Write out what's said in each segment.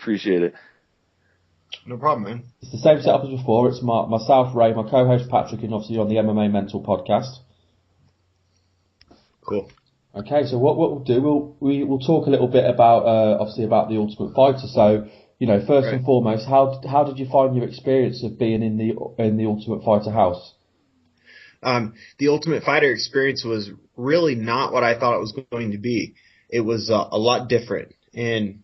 Appreciate it. No problem, man. It's the same setup as before. It's myself, Ray, my co-host Patrick, and obviously on the MMA Mental podcast. Cool. Okay, so what we'll do, we'll talk a little bit about obviously about the Ultimate Fighter. So, first and foremost, how did you find your experience of being in the Ultimate Fighter house? The Ultimate Fighter experience was really not what I thought it was going to be. It was a lot different. And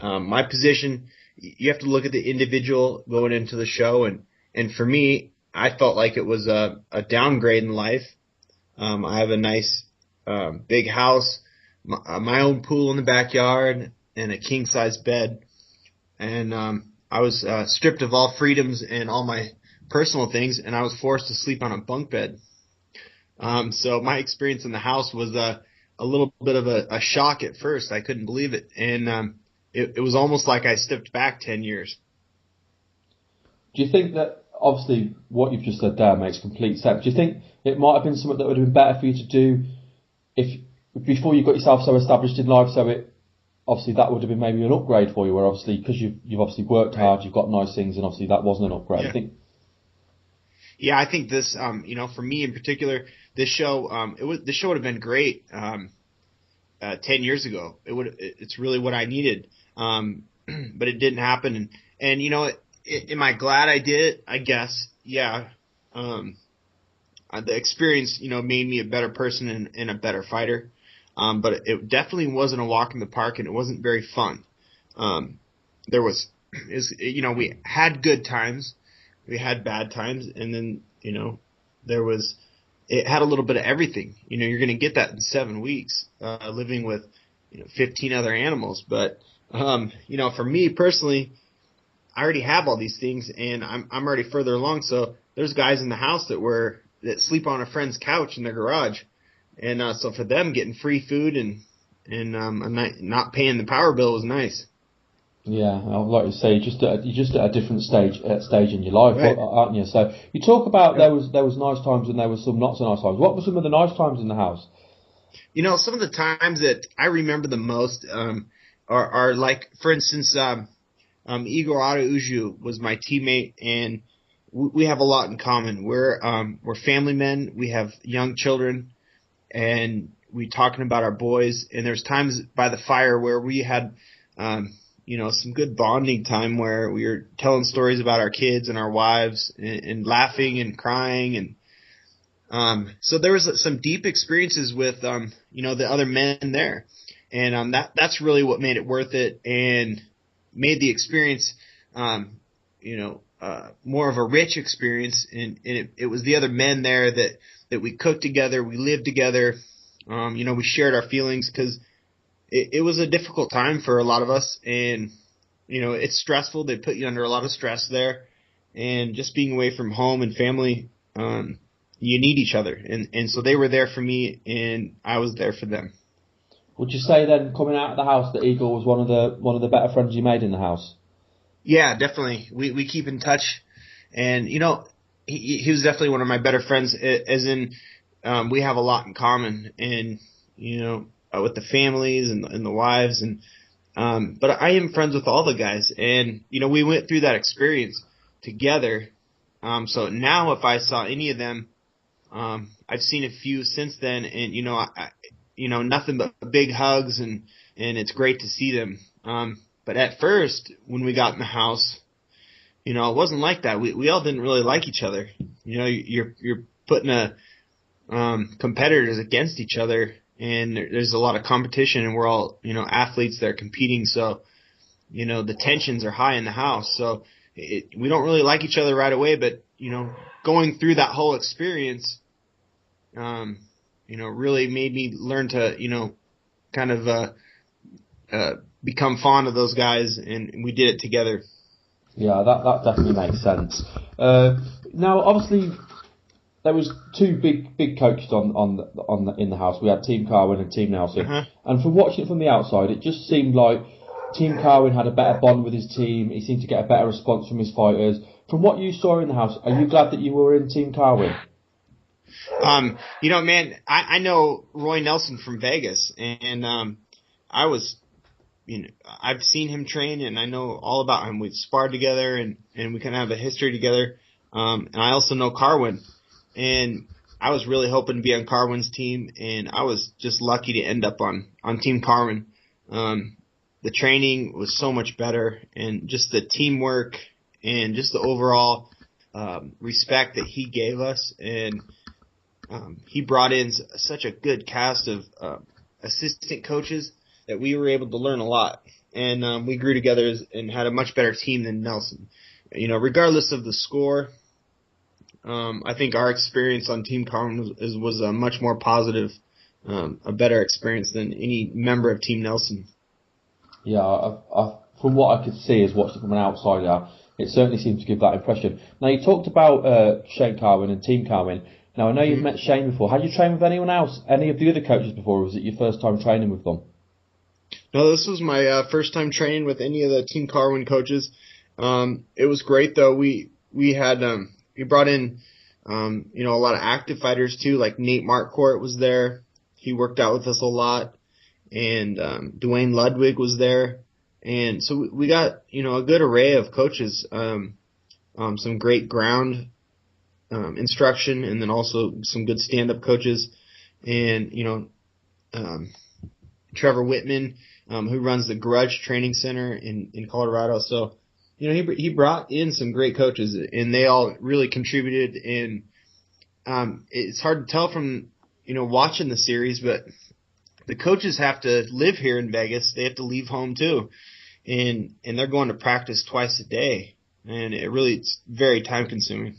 my position, you have to look at the individual going into the show. And for me, I felt like it was a downgrade in life. I have a nice big house, my own pool in the backyard, and a king-size bed. And I was stripped of all freedoms and all my personal things, and I was forced to sleep on a bunk bed. So my experience in the house was a little bit of a shock at first. I couldn't believe it. And it was almost like I stepped back 10 years. Do you think that, obviously, what you've just said there makes complete sense? Do you think it might have been something that would have been better for you to do before you got yourself so established in life, so obviously that would have been maybe an upgrade for you, where obviously, because you've obviously worked hard, you've got nice things, and obviously that wasn't an upgrade. Yeah. I think this, for me in particular, this show, the show would have been great 10 years ago. It's really what I needed, but it didn't happen. And am I glad I did it? I guess, yeah. The experience, made me a better person and a better fighter. But it definitely wasn't a walk in the park, and it wasn't very fun. We had good times, we had bad times, and then, it had a little bit of everything. You're going to get that in 7 weeks, living with, 15 other animals. But, for me personally, I already have all these things, and I'm already further along. So there's guys in the house that sleep on a friend's couch in their garage. And so for them, getting free food and not paying the power bill was nice. Yeah, like you say, you're just at a different stage in your life, right, aren't you? So you talk about there was nice times and there was some not so nice times. What were some of the nice times in the house? Some of the times that I remember the most are like, for instance, Igor Araujo was my teammate, and we have a lot in common. We're family men. We have young children, and we talking about our boys. And there's times by the fire where we had, some good bonding time where we were telling stories about our kids and our wives and laughing and crying. And so there was some deep experiences with, the other men there. And that's really what made it worth it and made the experience, more of a rich experience, and it was the other men there that we cooked together, we lived together, we shared our feelings, because it was a difficult time for a lot of us, and it's stressful. They put you under a lot of stress there, and just being away from home and family, you need each other, and so they were there for me, and I was there for them. Would you say then, coming out of the house, that Igor was one of the better friends you made in the house? Yeah, definitely. We keep in touch, and he was definitely one of my better friends. As in, we have a lot in common, and with the families and the wives, and but I am friends with all the guys, and we went through that experience together. So now, if I saw any of them, I've seen a few since then, and nothing but big hugs, and it's great to see them. But at first, when we got in the house, it wasn't like that. We all didn't really like each other. You're putting competitors against each other, and there's a lot of competition, and we're all, athletes that are competing. So, the tensions are high in the house. So we don't really like each other right away, but, going through that whole experience, really made me learn to, kind of, become fond of those guys, and we did it together. Yeah, that definitely makes sense. Now, obviously, there was two big coaches in the house. We had Team Carwin and Team Nelson, and from watching it from the outside, it just seemed like Team Carwin had a better bond with his team. He seemed to get a better response from his fighters. From what you saw in the house, are you glad that you were in Team Carwin? Man, I know Roy Nelson from Vegas, and I was I've seen him train, and I know all about him. We've sparred together, and we kind of have a history together. And I also know Carwin, and I was really hoping to be on Carwin's team, and I was just lucky to end up on Team Carwin. The training was so much better, and just the teamwork and just the overall respect that he gave us, and he brought in such a good cast of assistant coaches that we were able to learn a lot, and we grew together and had a much better team than Nelson. Regardless of the score, I think our experience on Team Carwin was a much more positive, a better experience than any member of Team Nelson. Yeah, from what I could see as watching from an outsider, it certainly seemed to give that impression. Now, you talked about Shane Carwin and Team Carwin. Now, I know you've met Shane before. Had you trained with anyone else, any of the other coaches before, or was it your first time training with them? No, this was my first time training with any of the Team Carwin coaches. It was great, though. We brought in a lot of active fighters too, like Nate Marquardt was there. He worked out with us a lot, and Dwayne Ludwig was there, and so we got a good array of coaches. Some great ground instruction, and then also some good stand-up coaches, and Trevor Whitman, who runs the Grudge Training Center in Colorado. So, he brought in some great coaches, and they all really contributed. And it's hard to tell from watching the series, but the coaches have to live here in Vegas. They have to leave home too, and they're going to practice twice a day, and it's very time consuming.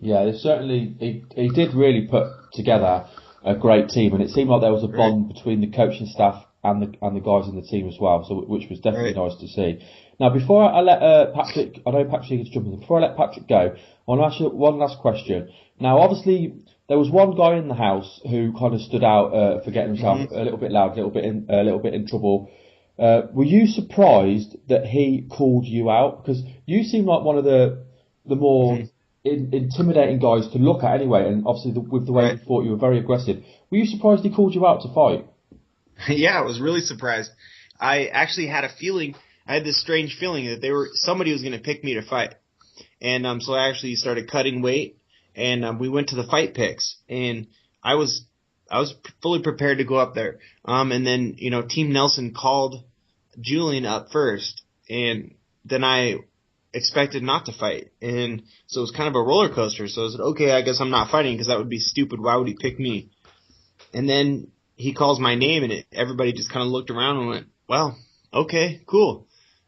Yeah, he did really put together a great team, and it seemed like there was a bond between the coaching staff and the guys in the team as well, so which was definitely nice to see. Now, before I let Patrick, I know Patrick is jumping in. Before I let Patrick go, I want to ask you one last question. Now, obviously, there was one guy in the house who kind of stood out for getting himself a little bit loud, a little bit in trouble. Were you surprised that he called you out? Because you seem like one of the more intimidating guys to look at anyway, and obviously with the way you fought, you were very aggressive. Were you surprised he called you out to fight? Yeah, I was really surprised. I actually had I had this strange feeling that somebody was going to pick me to fight. And so I actually started cutting weight, and we went to the fight picks, and I was fully prepared to go up there. And then, Team Nelson called Julian up first, and then I expected not to fight. And so it was kind of a roller coaster. So I said, okay, I guess I'm not fighting because that would be stupid. Why would he pick me? And then he calls my name, and everybody just kind of looked around and went, well, okay, cool.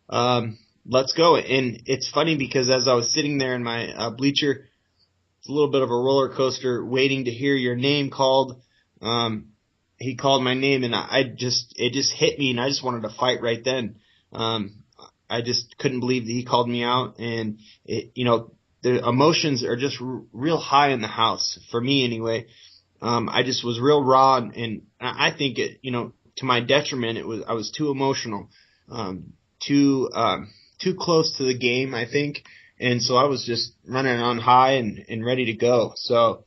Let's go. And it's funny because as I was sitting there in my bleacher, it's a little bit of a roller coaster waiting to hear your name called. He called my name, and it just hit me, and I just wanted to fight right then. I just couldn't believe that he called me out, and the emotions are just real high in the house for me anyway. I just was real raw, and I think to my detriment, I was too emotional, too close to the game, I think, and so I was just running on high and ready to go. So,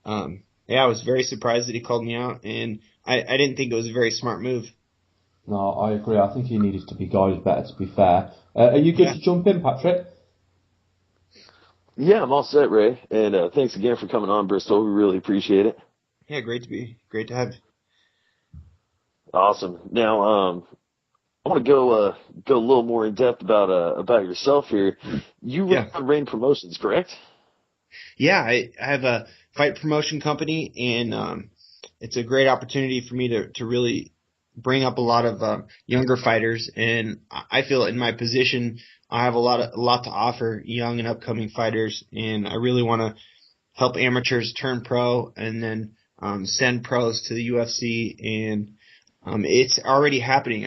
I was very surprised that he called me out, and I didn't think it was a very smart move. No, I agree. I think he needed to be guided better, to be fair. Are you good to jump in, Patrick? Yeah, I'm all set, Ray. And thanks again for coming on, Bristol. We really appreciate it. Yeah, great to have you. Awesome. Now, I want to go a little more in depth about yourself here. You run Rain Promotions, correct? Yeah, I have a fight promotion company, and it's a great opportunity for me to really bring up a lot of younger fighters. And I feel in my position, I have a lot to offer young and upcoming fighters, and I really want to help amateurs turn pro and then send pros to the UFC. And it's already happening.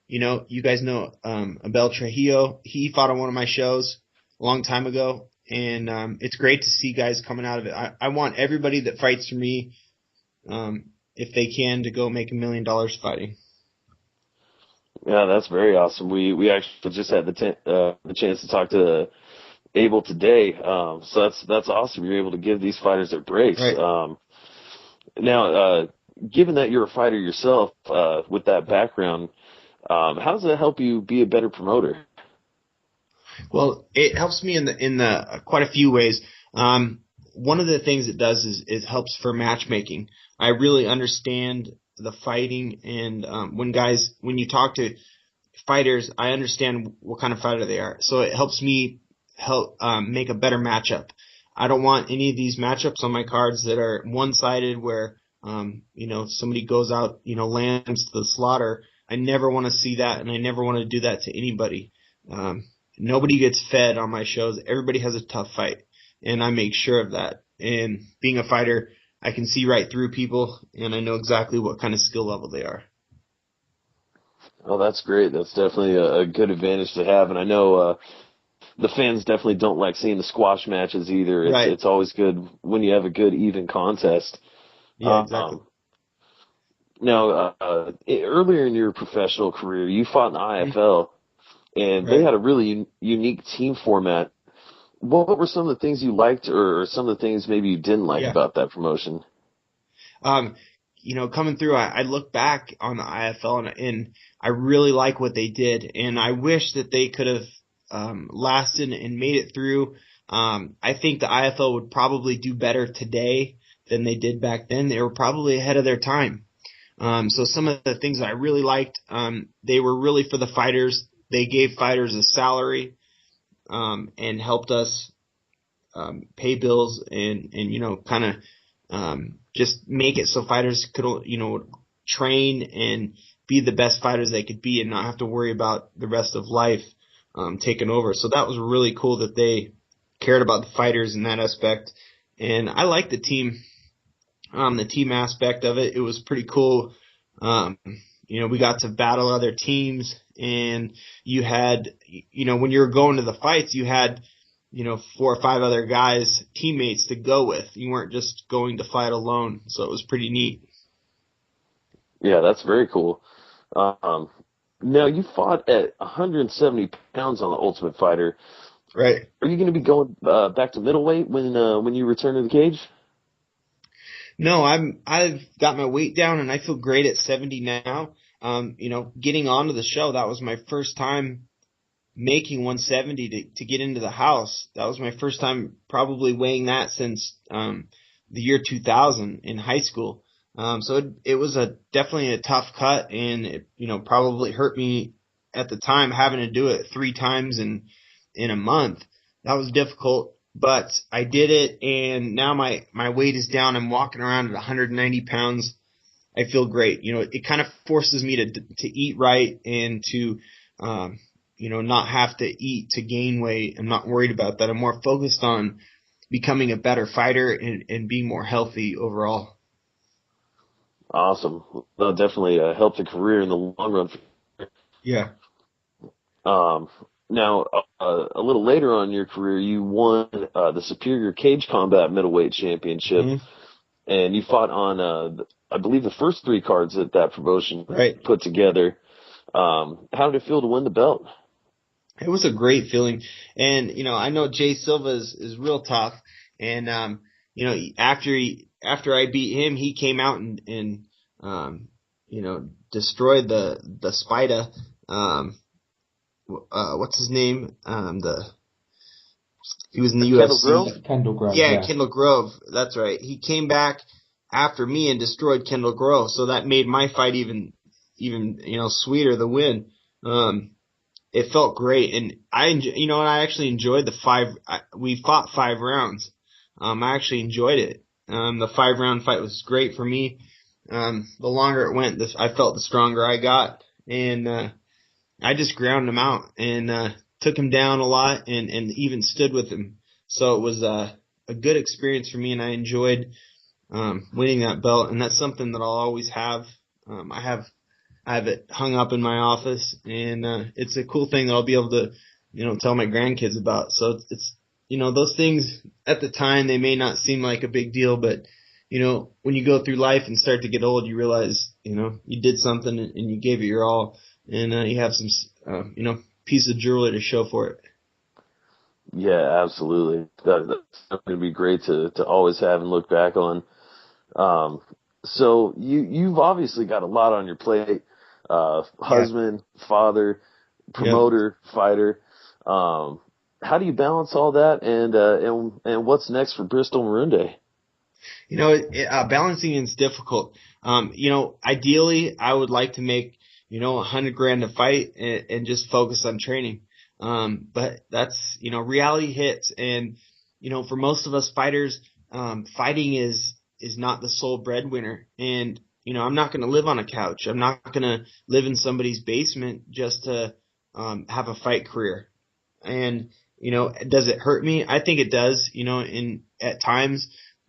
You guys know Abel Trujillo. He fought on one of my shows a long time ago, and it's great to see guys coming out of it. I want everybody that fights for me, if they can, to go make $1 million fighting. Yeah, that's very awesome. We actually just had the chance to talk to Abel today, so that's awesome. You're able to give these fighters their breaks. Right. Now, given that you're a fighter yourself, with that background, How does that help you be a better promoter? Well, it helps me in the quite a few ways. One of the things it does is it helps for matchmaking. I really understand the fighting, and when you talk to fighters, I understand what kind of fighter they are. So it helps me make a better matchup. I don't want any of these matchups on my cards that are one-sided where somebody goes out, lands to the slaughter. I never want to see that, and I never want to do that to anybody. Nobody gets fed on my shows. Everybody has a tough fight, and I make sure of that. And being a fighter, I can see right through people, and I know exactly what kind of skill level they are. Oh, that's great. That's definitely a good advantage to have. And I know the fans definitely don't like seeing the squash matches either. Right. It's always good when you have a good, even contest. Yeah, exactly. Now, earlier in your professional career, you fought in the IFL, and they Right. had a really unique team format. What were some of the things you liked, or some of the things maybe you didn't like Yeah. about that promotion? Coming through, I look back on the IFL and I really like what they did, and I wish that they could have lasted and made it through. I think the IFL would probably do better today than they did back then. They were probably ahead of their time. So some of the things I really liked, they were really for the fighters. They gave fighters a salary and helped us pay bills and kind of just make it so fighters could, train and be the best fighters they could be and not have to worry about the rest of life taking over. So that was really cool that they cared about the fighters in that aspect. And I like the team aspect of it. It was pretty cool. We got to battle other teams, and you had, when you were going to the fights, you had 4 or 5 other guys, teammates to go with. You weren't just going to fight alone. So it was pretty neat. Yeah, that's very cool. Now, you fought at 170 pounds on the Ultimate Fighter. Right. Are you going to be going back to middleweight when you return to the cage? No, I've got my weight down and I feel great at 70 now. Getting onto the show, that was my first time making 170 to get into the house. That was my first time probably weighing that since the year 2000 in high school. So it was definitely a tough cut, and it probably hurt me at the time having to do it 3 times in a month. That was difficult, but I did it, and now my weight is down. I'm walking around at 190 pounds. I feel great. It kind of forces me to eat right and to not have to eat to gain weight. I'm not worried about that. I'm more focused on becoming a better fighter and being more healthy overall. Awesome. That'll definitely help the career in the long run. Yeah. Um, Now, a little later on in your career, you won the Superior Cage Combat Middleweight Championship, and you fought on, I believe, the first 3 cards that promotion put together. How did it feel to win the belt? It was a great feeling, and I know Jay Silva is real tough, and after I beat him, he came out and destroyed the Spider. What's his name? He was in the UFC. Kendall Grove. Yeah, Kendall Grove. That's right. He came back after me and destroyed Kendall Grove, so that made my fight even sweeter. The win. It felt great, and I actually enjoyed the 5. We fought 5 rounds. I actually enjoyed it. The 5-round fight was great for me. The longer it went, I felt the stronger I got, and I just ground him out and took him down a lot, and even stood with him. So it was a good experience for me, and I enjoyed winning that belt, and that's something that I'll always have. I have it hung up in my office, and it's a cool thing that I'll be able to, tell my grandkids about. So it's those things at the time, they may not seem like a big deal, but when you go through life and start to get old, you realize, you did something and you gave it your all, and you have some, piece of jewelry to show for it. Yeah, absolutely. That's going to be great to always have and look back on. So you've obviously got a lot on your plate. husband, father, promoter, fighter. How do you balance all that, and what's next for Bristol Marunde? Balancing is difficult. Ideally, I would like to make, $100,000 a fight and just focus on training. But that's, reality hits. And, for most of us fighters, fighting is not the sole breadwinner. And, I'm not going to live on a couch. I'm not going to live in somebody's basement just to, have a fight career. And, does it hurt me? I think it does, at times.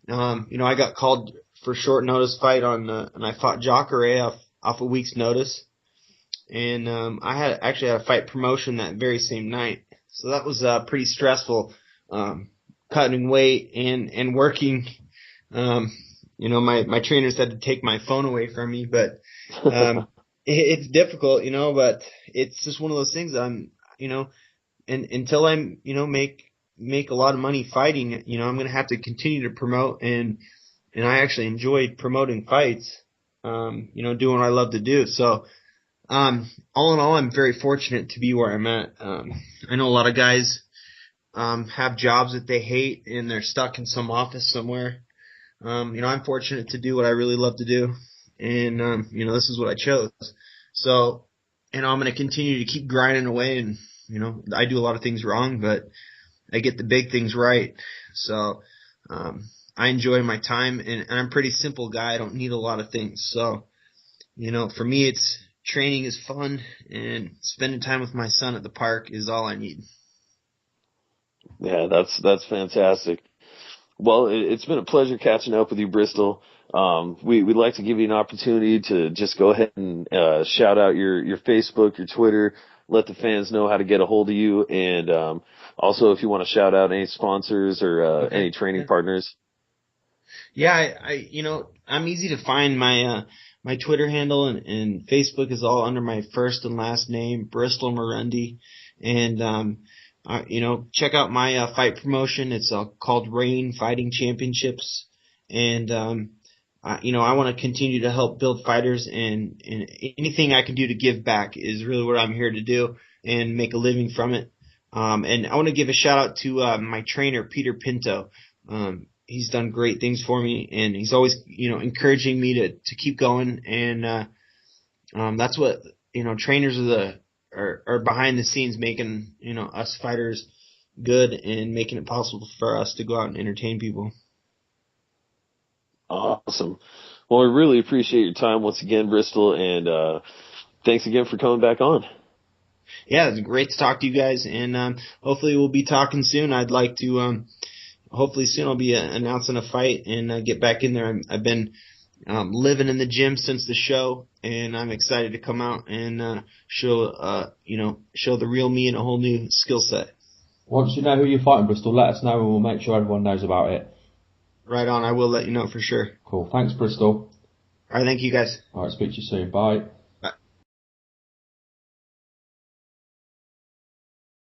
I got called for short notice fight and I fought Jacare off a week's notice. And, I had a fight promotion that very same night. So that was, pretty stressful, cutting weight and working. My trainers had to take my phone away from me, but, it's difficult, but it's just one of those things and until I'm, make a lot of money fighting, I'm going to have to continue to promote and I actually enjoy promoting fights, doing what I love to do. So, all in all, I'm very fortunate to be where I'm at. I know a lot of guys, have jobs that they hate and they're stuck in some office somewhere. I'm fortunate to do what I really love to do. And, this is what I chose. So, I'm going to continue to keep grinding away and, I do a lot of things wrong, but I get the big things right. So, I enjoy my time and I'm a pretty simple guy. I don't need a lot of things. So, for me, it's training is fun and spending time with my son at the park is all I need. Yeah, that's fantastic. Well, it's been a pleasure catching up with you, Bristol. We'd like to give you an opportunity to just go ahead and shout out your Facebook, your Twitter, let the fans know how to get a hold of you, and also if you want to shout out any sponsors or any training partners. Yeah, I'm easy to find. My Twitter handle and Facebook is all under my first and last name, Bristol Marunde, and check out my fight promotion. It's called Reign Fighting Championships, and I want to continue to help build fighters, and anything I can do to give back is really what I'm here to do and make a living from it. And I want to give a shout out to my trainer, Peter Pinto. He's done great things for me, and he's always, encouraging me to keep going. And that's what trainers are behind the scenes, making us fighters good and making it possible for us to go out and entertain people. Awesome. Well, I really appreciate your time once again, Bristol, and thanks again for coming back on. Yeah, it's great to talk to you guys, and hopefully we'll be talking soon. I'd like to. Hopefully soon I'll be announcing a fight and get back in there. I've been living in the gym since the show, and I'm excited to come out and show the real me in a whole new skill set. Once you know who you're fighting, Bristol, let us know and we'll make sure everyone knows about it. Right on. I will let you know for sure. Cool. Thanks, Bristol. All right. Thank you, guys. All right. Speak to you soon. Bye.